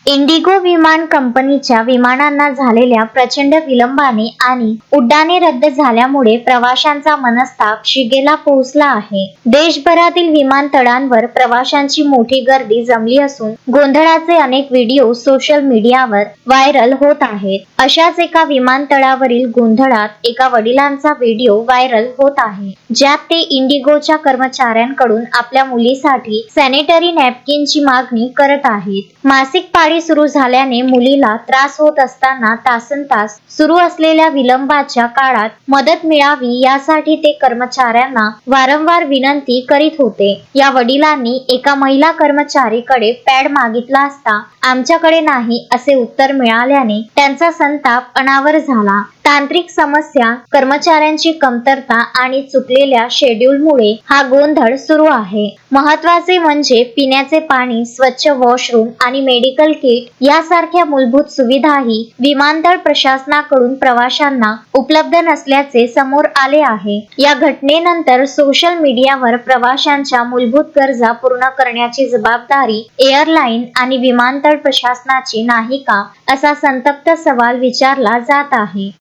Indigo विमान कंपनीच्या विमानांना झालेल्या प्रचंड विलंबाने आणि उड्डाणे रद्द झाल्यामुळे प्रवाशांचा मनस्ताप शिगेला पोहोचला आहे. देशभरातील विमानतळांवर प्रवाशांची मोठी गर्दी जमली असून गोंधळाचे अनेक व्हिडिओ सोशल मीडियावर व्हायरल होत आहेत. अशाच एका विमानतळावरील गोंधळात एका वडिलांचा व्हिडिओ व्हायरल होत आहे, ज्यात ते इंडिगोच्या कर्मचाऱ्यांकडून आपल्या मुलीसाठी सॅनिटरी नॅपकिनची मागणी करत आहेत. मासिक पाळी सुरू झाल्याने मुलीला त्रास होत असताना तासनतास सुरू असलेल्या विलंबाच्या काळात मदत मिळावी यासाठी ते कर्मचाऱ्यांना वारंवार विनंती करीत होते. या वडिलांनी एका महिला कर्मचारीकडे पॅड मागितला असता आमच्याकडे नाही असे उत्तर मिळाल्याने त्यांचा संताप अनावर झाला. तांत्रिक समस्या, कर्मचाऱ्यांची कमतरता आणि चुकलेल्या शेड्यूलमुळे हा गोंधळ सुरू आहे. महत्त्वाचे म्हणजे पिण्याचे पाणी, स्वच्छ वॉशरूम आणि मेडिकल किट यासारख्या मूलभूत सुविधाही विमानतळ प्रशासनाकडून प्रवाशांना उपलब्ध नसल्याचे समोर आले आहे. या घटनेनंतर सोशल मीडियावर प्रवाशांच्या मूलभूत गरजा पूर्ण करण्याची जबाबदारी एअरलाईन आणि विमानतळ प्रशासनाची नाही का, असा संतप्त सवाल विचारला जात आहे.